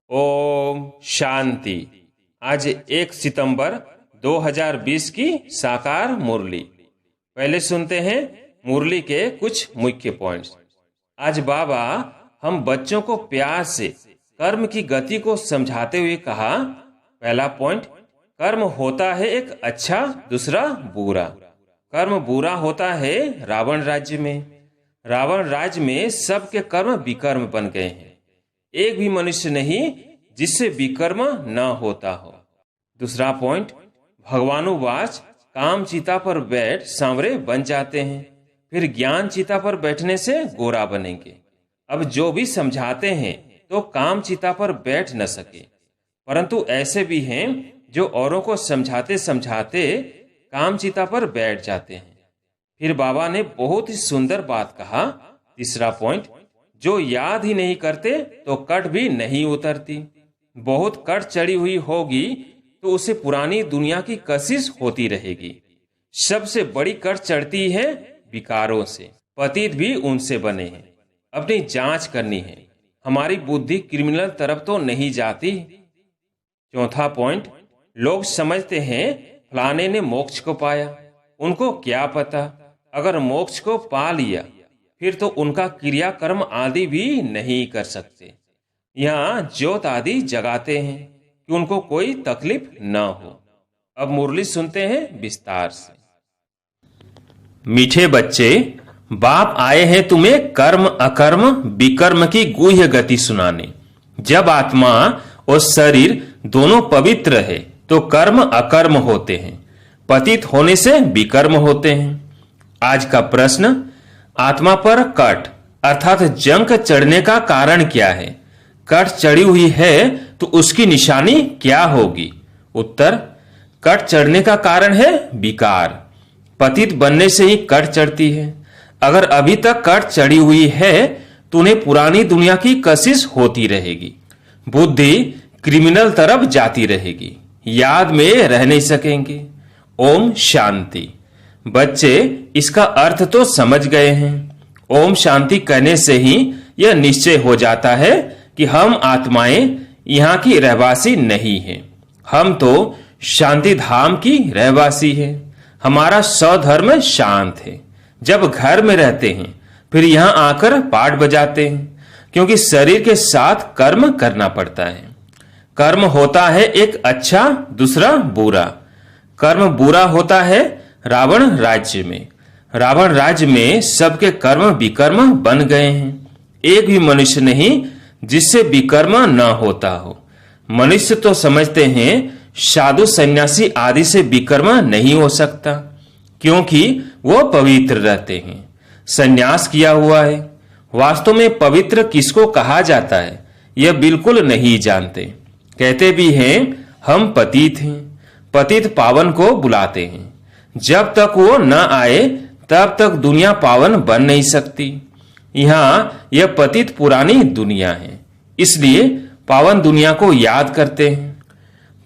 ओम शांति। आज 1 सितंबर 2020 की साकार मुरली। पहले सुनते हैं मुरली के कुछ मुख्य पॉइंट्स। आज बाबा हम बच्चों को प्यार से कर्म की गति को समझाते हुए कहा, पहला पॉइंट, कर्म होता है एक अच्छा, दूसरा बुरा। कर्म बुरा होता है रावण राज्य में। रावण राज्य में सबके कर्म विकर्म बन गए हैं। एक भी मनुष्य नहीं जिससे विकर्म न होता हो। दूसरा पॉइंट, भगवानुवाच काम चिता पर बैठ सांवरे बन जाते हैं, फिर ज्ञान चिता पर बैठने से गोरा बनेंगे। अब जो भी समझाते हैं तो काम चिता पर बैठ न सके, परंतु ऐसे भी हैं जो औरों को समझाते समझाते काम चिता पर बैठ जाते हैं। फिर बाबा ने बहुत ही सुंदर बात कहा। तीसरा पॉइंट, जो याद ही नहीं करते तो कट भी नहीं उतरती। बहुत कट चढ़ी हुई होगी तो उसे पुरानी दुनिया की कशिश होती रहेगी। सबसे बड़ी कट चढ़ती है विकारों से। पतित भी उनसे बने हैं। अपनी जांच करनी है, हमारी बुद्धि क्रिमिनल तरफ तो नहीं जाती। चौथा पॉइंट, लोग समझते हैं फलाने ने मोक्ष को पाया। उनको क्या पता, अगर मोक्ष को पा लिया फिर तो उनका क्रियाकर्म आदि भी नहीं कर सकते। यहाँ ज्योत आदि जगाते हैं कि उनको कोई तकलीफ न हो। अब मुरली सुनते हैं विस्तार से। मीठे बच्चे, बाप आए हैं तुम्हें कर्म अकर्म विकर्म की गुह्य गति सुनाने। जब आत्मा और शरीर दोनों पवित्र है तो कर्म अकर्म होते हैं, पतित होने से विकर्म होते हैं। आज का प्रश्न, आत्मा पर कट अर्थात जंक चढ़ने का कारण क्या है? कट चढ़ी हुई है तो उसकी निशानी क्या होगी? उत्तर, कट चढ़ने का कारण है विकार। पतित बनने से ही कट चढ़ती है। अगर अभी तक कट चढ़ी हुई है तो उन्हें पुरानी दुनिया की कशिश होती रहेगी। बुद्धि क्रिमिनल तरफ जाती रहेगी, याद में रह नहीं सकेंगे। ओम शांति। बच्चे इसका अर्थ तो समझ गए हैं। ओम शांति कहने से ही यह निश्चय हो जाता है कि हम आत्माएं यहाँ की रहवासी नहीं हैं। हम तो शांति धाम की रहवासी हैं। हमारा स्वधर्म शांत है। जब घर में रहते हैं फिर यहाँ आकर पाठ बजाते हैं, क्योंकि शरीर के साथ कर्म करना पड़ता है। कर्म होता है एक अच्छा, दूसरा बुरा। कर्म बुरा होता है रावण राज्य में। रावण राज्य में सबके कर्म विकर्म बन गए हैं। एक भी मनुष्य नहीं जिससे विकर्म न होता हो। मनुष्य तो समझते हैं साधु सन्यासी आदि से विकर्म नहीं हो सकता, क्योंकि वो पवित्र रहते हैं, सन्यास किया हुआ है। वास्तव में पवित्र किसको कहा जाता है यह बिल्कुल नहीं जानते। कहते भी हैं हम पतित हैं। पतित पावन को बुलाते हैं। जब तक वो न आए तब तक दुनिया पावन बन नहीं सकती। यहाँ यह पतित पुरानी दुनिया है, इसलिए पावन दुनिया को याद करते हैं।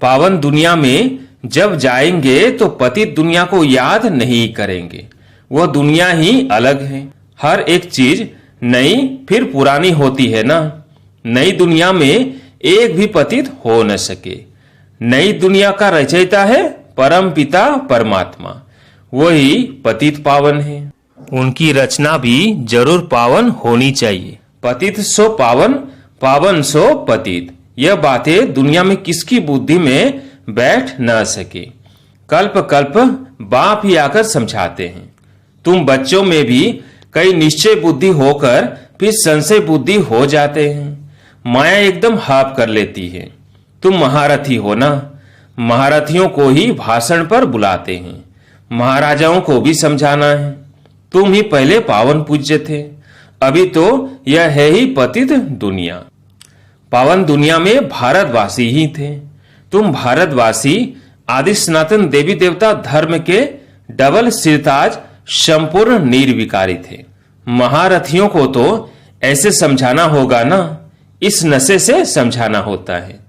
पावन दुनिया में जब जाएंगे तो पतित दुनिया को याद नहीं करेंगे। वह दुनिया ही अलग है। हर एक चीज नई फिर पुरानी होती है ना। नई दुनिया में एक भी पतित हो न सके। नई दुनिया का रचयिता है परम पिता परमात्मा, वही पतित पावन है। उनकी रचना भी जरूर पावन होनी चाहिए। पतित सो पावन, पावन सो पतित। यह बातें दुनिया में किसकी बुद्धि में बैठ न सके। कल्प कल्प बाप ही आकर समझाते हैं। तुम बच्चों में भी कई निश्चय बुद्धि होकर फिर संशय बुद्धि हो जाते हैं। माया एकदम हाप कर लेती है। तुम महारथी हो ना। महारथियों को ही भाषण पर बुलाते हैं। महाराजाओं को भी समझाना है। तुम ही पहले पावन पूज्य थे, अभी तो यह है ही पतित दुनिया। पावन दुनिया में भारतवासी ही थे। तुम भारतवासी आदि सनातन देवी देवता धर्म के डबल सिरताज संपूर्ण निर्विकारी थे। महारथियों को तो ऐसे समझाना होगा ना, इस नशे से समझाना होता है।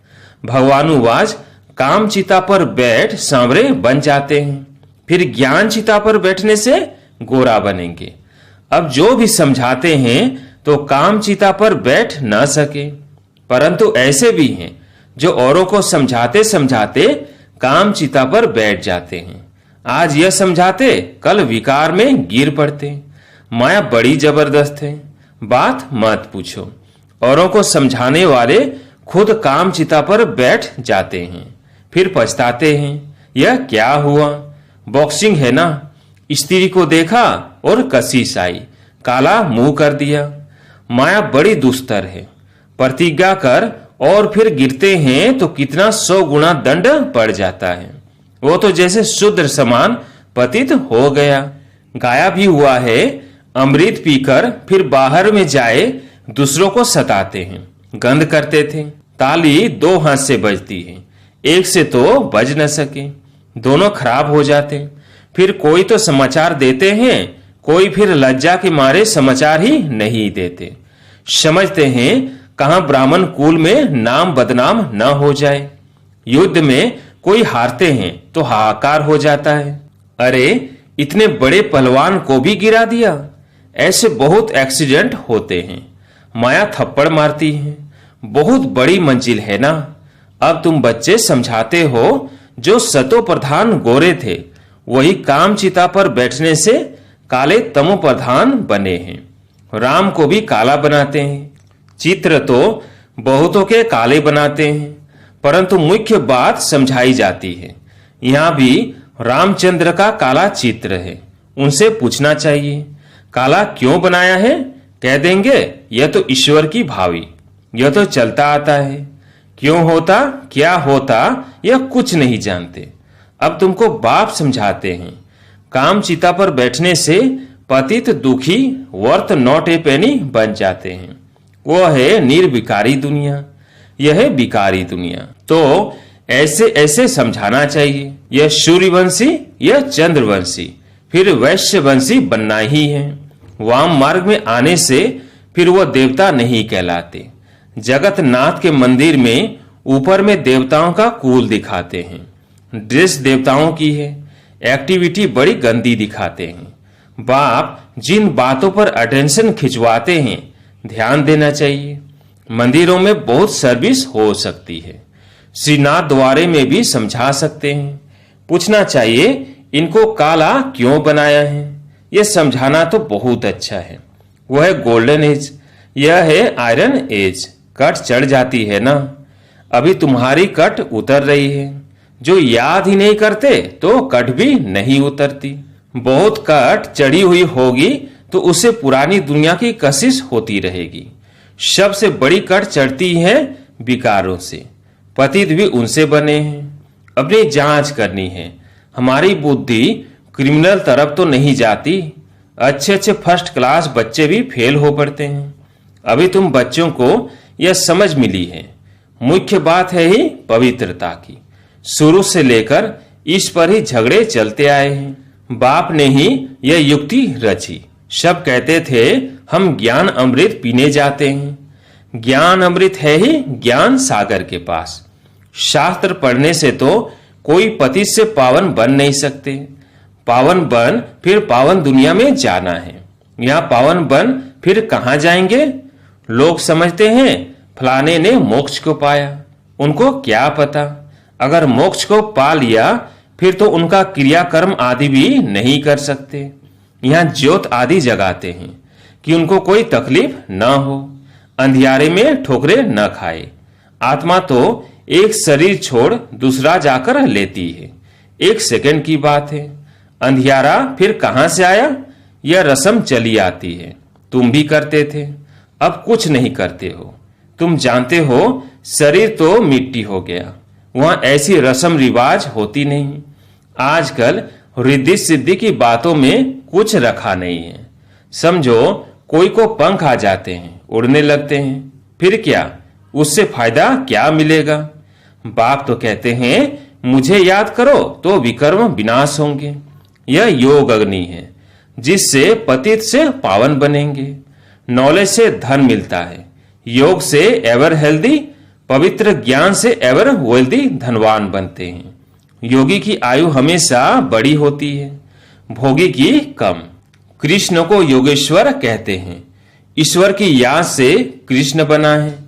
भगवानुवाच काम चिता पर बैठ सांवरे बन जाते हैं, फिर ज्ञान चिता पर बैठने से गोरा बनेंगे। अब जो भी समझाते हैं तो काम चिता पर बैठ न सके, परंतु ऐसे भी हैं जो औरों को समझाते समझाते काम चिता पर बैठ जाते हैं। आज यह समझाते, कल विकार में गिर पड़ते। माया बड़ी जबरदस्त है, बात मत पूछो। औरों को समझाने वाले खुद काम चिता पर बैठ जाते हैं, फिर पछताते हैं, यह क्या हुआ? बॉक्सिंग है ना, स्त्री को देखा और कशिश आई, काला मुंह कर दिया। माया बड़ी दुस्तर है, प्रतिज्ञा कर और फिर गिरते हैं तो कितना 100 गुना दंड पड़ जाता है। वो तो जैसे शूद्र समान पतित हो गया। गाया भी हुआ है, अमृत पीकर फिर बाहर में जाए दूसरों को सताते हैं। गंध करते थे, ताली 2 हाथ से बजती है, एक से तो बज न सके, दोनों खराब हो जाते। फिर कोई तो समाचार देते हैं, कोई फिर लज्जा के मारे समाचार ही नहीं देते। समझते हैं कहां ब्राह्मण कुल में नाम बदनाम न हो जाए। युद्ध में कोई हारते हैं तो हाहाकार हो जाता है, अरे इतने बड़े पहलवान को भी गिरा दिया। ऐसे बहुत एक्सीडेंट होते हैं। माया थप्पड़ मारती है, बहुत बड़ी मंजिल है ना। अब तुम बच्चे समझाते हो जो सतो प्रधान गोरे थे वही काम चिता पर बैठने से काले तमो प्रधान बने हैं। राम को भी काला बनाते हैं। चित्र तो बहुतों के काले बनाते हैं, परंतु मुख्य बात समझाई जाती है। यहाँ भी रामचंद्र का काला चित्र है, उनसे पूछना चाहिए काला क्यों बनाया है? कह देंगे यह तो ईश्वर की भावी, यह तो चलता आता है। क्यों होता, क्या होता, यह कुछ नहीं जानते। अब तुमको बाप समझाते हैं, काम चिता पर बैठने से पतित दुखी वर्थ नॉट ए पेनी बन जाते हैं। वो है निर्विकारी दुनिया, यह है विकारी दुनिया। तो ऐसे ऐसे समझाना चाहिए। यह सूर्यवंशी, यह चंद्रवंशी, फिर वैश्यवंशी बनना ही है। वाम मार्ग में आने से फिर वो देवता नहीं कहलाते। जगतनाथ के मंदिर में ऊपर में देवताओं का कुल दिखाते हैं, ड्रेस देवताओं की है, एक्टिविटी बड़ी गंदी दिखाते हैं। बाप जिन बातों पर अटेंशन खिंचवाते हैं ध्यान देना चाहिए। मंदिरों में बहुत सर्विस हो सकती है, श्रीनाथ द्वारे में भी समझा सकते हैं। पूछना चाहिए इनको काला क्यों बनाया है, यह समझाना तो बहुत अच्छा है। वह है गोल्डन एज, यह है आयरन एज। कट चढ़ जाती है ना, अभी तुम्हारी कट उतर रही है। जो याद ही नहीं करते तो कट भी नहीं उतरती। बहुत कट चढ़ी हुई होगी तो उसे पुरानी दुनिया की कशिश होती रहेगी। सबसे बड़ी कट चढ़ती है विकारों से, पतित भी उनसे बने हैं। अपनी जांच करनी है, हमारी बुद्धि क्रिमिनल तरफ तो नहीं जाती। अच्छे अच्छे फर्स्ट क्लास बच्चे भी फेल हो पड़ते हैं। अभी तुम बच्चों को यह समझ मिली है। मुख्य बात है ही पवित्रता की। शुरू से लेकर इस पर ही झगड़े चलते आए हैं। बाप ने ही यह युक्ति रची। सब कहते थे हम ज्ञान अमृत पीने जाते हैं। ज्ञान अमृत है ही ज्ञान सागर के पास। शास्त्र पढ़ने से तो कोई पतित से पावन बन नहीं सकते। पावन बन फिर पावन दुनिया में जाना है। यहाँ पावन बन फिर कहाँ जाएंगे? लोग समझते हैं फलाने ने मोक्ष को पाया, उनको क्या पता। अगर मोक्ष को पा लिया फिर तो उनका क्रियाकर्म आदि भी नहीं कर सकते। यहाँ ज्योत आदि जगाते हैं कि उनको कोई तकलीफ न हो, अंधियारे में ठोकरे न खाए। आत्मा तो एक शरीर छोड़ दूसरा जाकर लेती है, 1 सेकंड की बात है। अंधियारा फिर कहां से आया? यह रस्म चली आती है, तुम भी करते थे, अब कुछ नहीं करते हो। तुम जानते हो शरीर तो मिट्टी हो गया, वहां ऐसी रस्म रिवाज होती नहीं। आजकल रिद्धि सिद्धि की बातों में कुछ रखा नहीं है। समझो कोई को पंख आ जाते हैं, उड़ने लगते हैं, फिर क्या? उससे फायदा क्या मिलेगा? बाप तो कहते हैं मुझे याद करो तो विकर्म विनाश होंगे। यह योग अग्नि है जिससे पतित से पावन बनेंगे। नॉलेज से धन मिलता है, योग से एवर हेल्दी, पवित्र ज्ञान से एवर वेल्दी धनवान बनते हैं। योगी की आयु हमेशा बड़ी होती है, भोगी की कम। कृष्ण को योगेश्वर कहते हैं। ईश्वर की याद से कृष्ण बना है।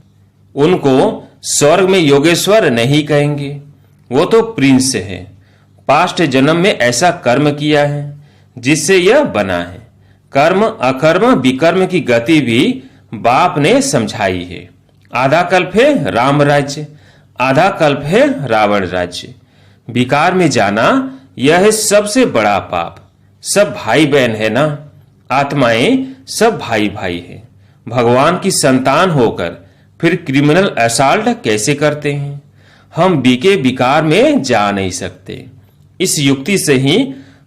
उनको स्वर्ग में योगेश्वर नहीं कहेंगे, वो तो प्रिंस है। पास्ट जन्म में ऐसा कर्म किया है जिससे यह बना है। कर्म अकर्म विकर्म की गति भी बाप ने समझाई है। आधा कल्प है राम राज्य, आधा कल्प है रावण राज्य। विकार में जाना यह है सबसे बड़ा पाप। सब भाई बहन है ना, आत्माएं सब भाई भाई है। भगवान की संतान होकर फिर क्रिमिनल असॉल्ट कैसे करते हैं? हम बीके विकार में जा नहीं सकते। इस युक्ति से ही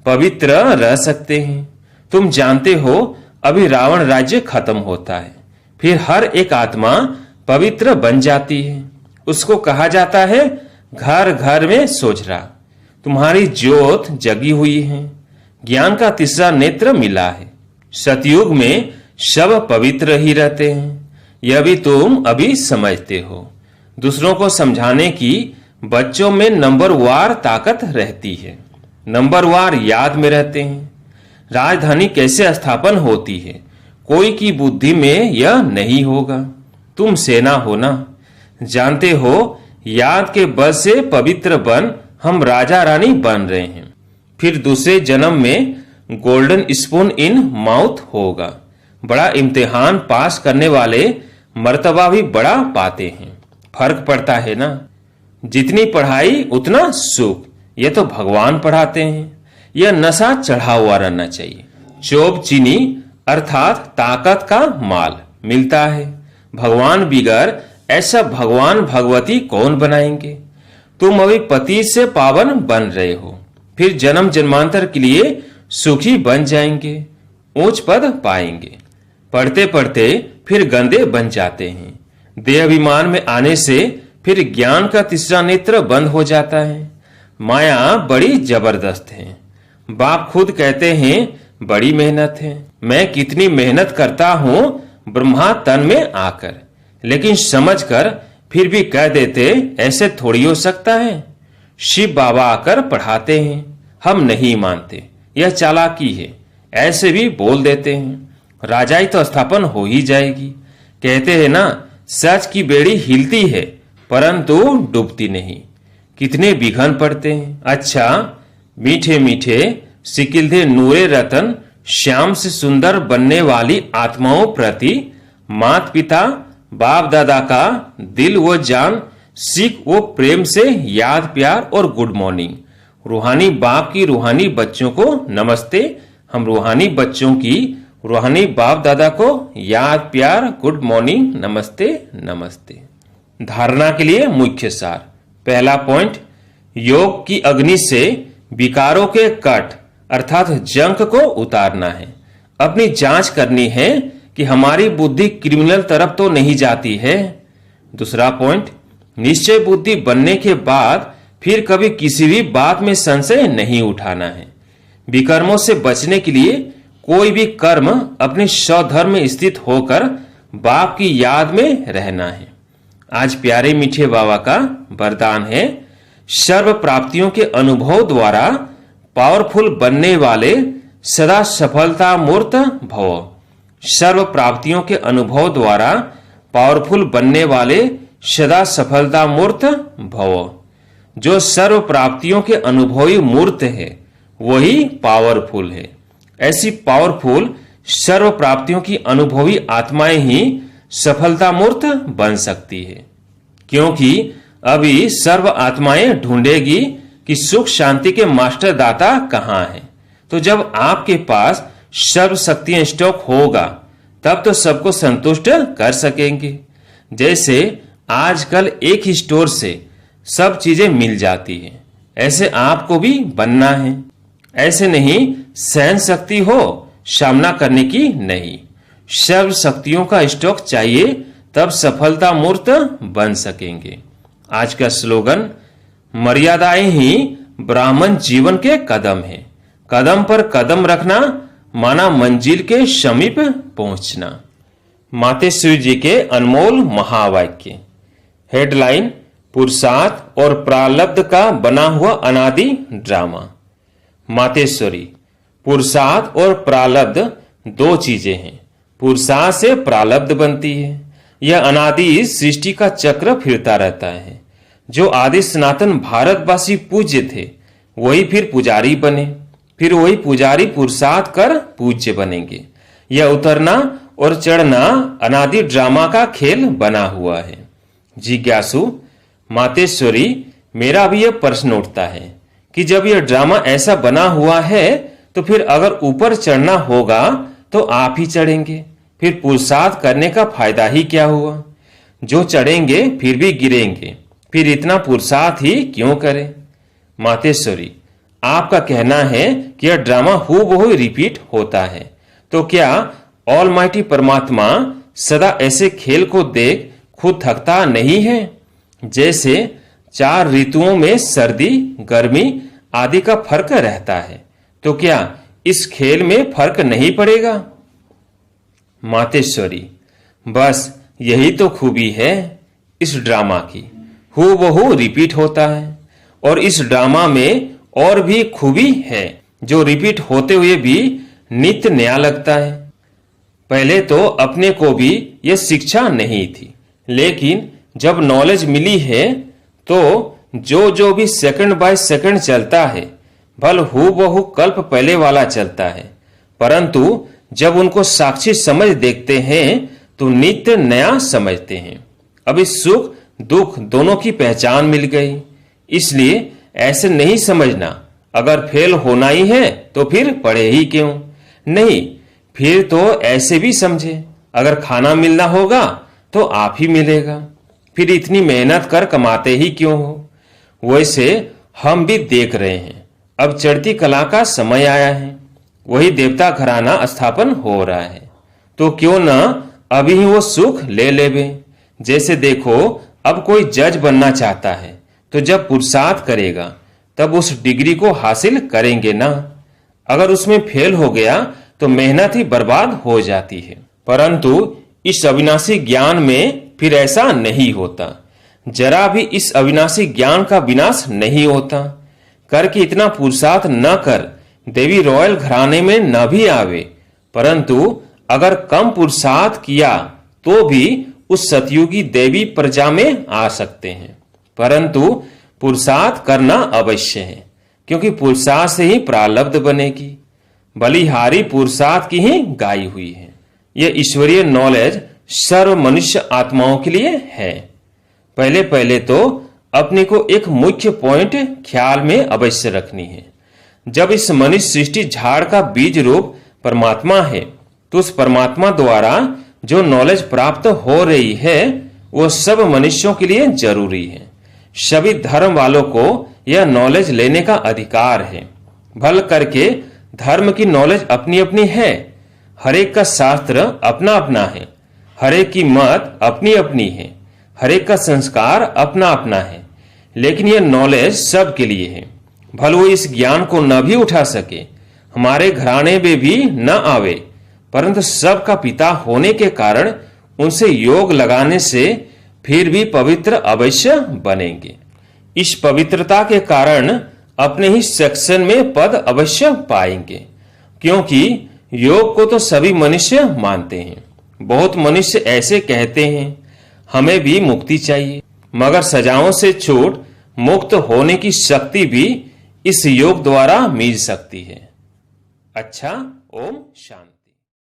पवित्र रह सकते हैं। तुम जानते हो अभी रावण राज्य खत्म होता है, फिर हर एक आत्मा पवित्र बन जाती है। उसको कहा जाता है घर घर में सोझरा। तुम्हारी ज्योत जगी हुई है, ज्ञान का तीसरा नेत्र मिला है। सतयुग में सब पवित्र ही रहते हैं, यह भी तुम अभी समझते हो। दूसरों को समझाने की बच्चों में नंबरवार ताकत रहती है, नंबरवार याद में रहते हैं। राजधानी कैसे स्थापन होती है, कोई की बुद्धि में यह नहीं होगा। तुम सेना हो ना, जानते हो याद के बल से पवित्र बन हम राजा रानी बन रहे हैं। फिर दूसरे जन्म में गोल्डन स्पून इन माउथ होगा। बड़ा इम्तिहान पास करने वाले मर्तबा भी बड़ा पाते हैं। फर्क पड़ता है ना, जितनी पढ़ाई उतना सुख। ये तो भगवान पढ़ाते हैं। यह नशा चढ़ा हुआ रहना चाहिए। चोब चीनी अर्थात ताकत का माल मिलता है। भगवान बिगर ऐसा भगवान भगवती कौन बनाएंगे? तुम अभी पति से पावन बन रहे हो, फिर जन्म जन्मांतर के लिए सुखी बन जाएंगे, ऊंच पद पाएंगे। पढ़ते पढ़ते फिर गंदे बन जाते हैं। देह अभिमान में आने से फिर ज्ञान का तीसरा नेत्र बंद हो जाता है। माया बड़ी जबरदस्त है। बाप खुद कहते हैं बड़ी मेहनत है। मैं कितनी मेहनत करता हूं ब्रह्मा तन में आकर, लेकिन समझकर फिर भी कह देते ऐसे थोड़ी हो सकता है। शिव बाबा आकर पढ़ाते हैं, हम नहीं मानते, यह चालाकी है। ऐसे भी बोल देते हैं राजाई तो स्थापन हो ही जाएगी। कहते हैं ना सच की बेड़ी हिलती है परंतु डूबती नहीं। कितने विघन पड़ते हैं। अच्छा मीठे मीठे सिकिलधे नूरे रतन श्याम से सुंदर बनने वाली आत्माओं प्रति माता पिता बाप दादा का दिल व जान सीख वो प्रेम से याद प्यार और गुड मॉर्निंग। रूहानी बाप की रूहानी बच्चों को नमस्ते। हम रूहानी बच्चों की रूहानी बाप दादा को याद प्यार गुड मॉर्निंग नमस्ते नमस्ते। धारणा के लिए मुख्य सार। पहला पॉइंट, योग की अग्नि से विकारों के कट अर्थात जंक को उतारना है। अपनी जांच करनी है कि हमारी बुद्धि क्रिमिनल तरफ तो नहीं जाती है। दूसरा पॉइंट, निश्चय बुद्धि बनने के बाद फिर कभी किसी भी बात में संशय नहीं उठाना है। विकर्मों से बचने के लिए कोई भी कर्म अपने स्वधर्म में स्थित होकर बाप की याद में रहना है। आज प्यारे मीठे बाबा का वरदान है, सर्व प्राप्तियों के अनुभव द्वारा पावरफुल बनने वाले सदा सफलता मूर्त भव। सर्व प्राप्तियों के अनुभव द्वारा पावरफुल बनने वाले सदा सफलता मूर्त भव। जो सर्व प्राप्तियों के अनुभवी मूर्त है वही पावरफुल है। ऐसी पावरफुल सर्व प्राप्तियों की अनुभवी आत्माएं ही सफलता मूर्त बन सकती है, क्योंकि अभी सर्व आत्माएं ढूंढेगी कि सुख शांति के मास्टर दाता कहां है। तो जब आपके पास सर्व शक्तियां स्टॉक होगा तब तो सबको संतुष्ट कर सकेंगे। जैसे आजकल एक ही स्टोर से सब चीजें मिल जाती हैं, ऐसे आपको भी बनना है। ऐसे नहीं सहन शक्ति हो सामना करने की नहीं, सर्व शक्तियों का स्टॉक चाहिए तब सफलता मूर्त बन सकेंगे। आज का स्लोगन, मर्यादाएं ही ब्राह्मण जीवन के कदम है। कदम पर कदम रखना माना मंजिल के समीप पहुंचना। मातेश्वरी जी के अनमोल महावाक्य। हेडलाइन, पुरुषार्थ और प्रारब्ध का बना हुआ अनादि ड्रामा। मातेश्वरी, पुरुषार्थ और प्रारब्ध दो चीजें हैं। पुरुषार्थ से प्रारब्ध बनती है, यह अनादि सृष्टि का चक्र फिरता रहता है। जो आदि सनातन भारतवासी पूज्य थे वही फिर पुजारी बने, फिर वही पुजारी पुरुषार्थ कर पूज्य बनेंगे। यह उतरना और चढ़ना अनादि ड्रामा का खेल बना हुआ है। जिज्ञासु मातेश्वरी, मेरा भी यह प्रश्न उठता है कि जब यह ड्रामा ऐसा बना हुआ है तो फिर अगर ऊपर चढ़ना होगा तो आप ही चढ़ेंगे, फिर पुरुषार्थ करने का फायदा ही क्या हुआ? जो चढ़ेंगे फिर भी गिरेंगे, फिर इतना पुरुषार्थ ही क्यों करें? मातेश्वरी, आपका कहना है कि यह ड्रामा हूबहू रिपीट होता है, तो क्या ऑलमाइटी परमात्मा सदा ऐसे खेल को देख खुद थकता नहीं है? जैसे 4 ऋतुओं में सर्दी, गर्मी आदि का फर्क रहता है, तो क्या इस खेल में फर्क नहीं पड़ेगा? मातेश्वरी, बस यही तो खूबी है इस ड्रामा की, हूबहू रिपीट होता है। और इस ड्रामा में और भी खूबी है जो रिपीट होते हुए भी नित्य नया लगता है। पहले तो अपने को भी यह शिक्षा नहीं थी, लेकिन जब नॉलेज मिली है तो जो भी सेकंड बाय सेकंड चलता है भल हूबहू कल्प पहले वाला चलता है, परंतु जब उनको साक्षी समझ देखते हैं तो नित्य नया समझते हैं। अब इस सुख दुख दोनों की पहचान मिल गई, इसलिए ऐसे नहीं समझना अगर फेल होना ही है तो फिर पढ़े ही क्यों? नहीं, फिर तो ऐसे भी समझे अगर खाना मिलना होगा तो आप ही मिलेगा, फिर इतनी मेहनत कर कमाते ही क्यों हो? वैसे हम भी देख रहे हैं अब चढ़ती कला का समय आया है, वही देवता घराना स्थापन हो रहा है, तो क्यों ना अभी ही वो सुख ले लेवे। जैसे देखो, अब कोई जज बनना चाहता है तो जब पुरुषार्थ करेगा तब उस डिग्री को हासिल करेंगे ना। अगर उसमें फेल हो गया तो मेहनत ही बर्बाद हो जाती है, परंतु इस अविनाशी ज्ञान में फिर ऐसा नहीं होता। जरा भी इस अविनाशी ज्ञान का विनाश नहीं होता। करके इतना पुरुषार्थ न कर देवी रॉयल घराने में न भी आवे, परंतु अगर कम पुरुषार्थ किया तो भी उस सतयुगी देवी प्रजा में आ सकते हैं। परंतु पुरुषार्थ करना अवश्य है, क्योंकि पुरुषार्थ से ही प्रारब्ध बनेगी। बलिहारी पुरुषार्थ की ही गाई हुई है। यह ईश्वरीय नॉलेज सर्व मनुष्य आत्माओं के लिए है। पहले पहले तो अपने को एक मुख्य पॉइंट ख्याल में अवश्य रखनी है। जब इस मनुष्य सृष्टि झाड़ का बीज रूप परमात्मा है, तो उस परमात्मा द्वारा जो नॉलेज प्राप्त हो रही है वो सब मनुष्यों के लिए जरूरी है। सभी धर्म वालों को यह नॉलेज लेने का अधिकार है। भल करके धर्म की नॉलेज अपनी अपनी है, हरेक का शास्त्र अपना अपना है, हरेक की मत अपनी अपनी है, हरेक का संस्कार अपना अपना है, लेकिन यह नॉलेज सब के लिए है। भल वो इस ज्ञान को न भी उठा सके, हमारे घराने में भी न आवे, परंतु सबका पिता होने के कारण उनसे योग लगाने से फिर भी पवित्र अवश्य बनेंगे। इस पवित्रता के कारण अपने ही सेक्शन में पद अवश्य पाएंगे, क्योंकि योग को तो सभी मनुष्य मानते हैं। बहुत मनुष्य ऐसे कहते हैं हमें भी मुक्ति चाहिए, मगर सजाओं से छूट मुक्त होने की शक्ति भी इस योग द्वारा मिल सकती है। अच्छा, ओम शांति।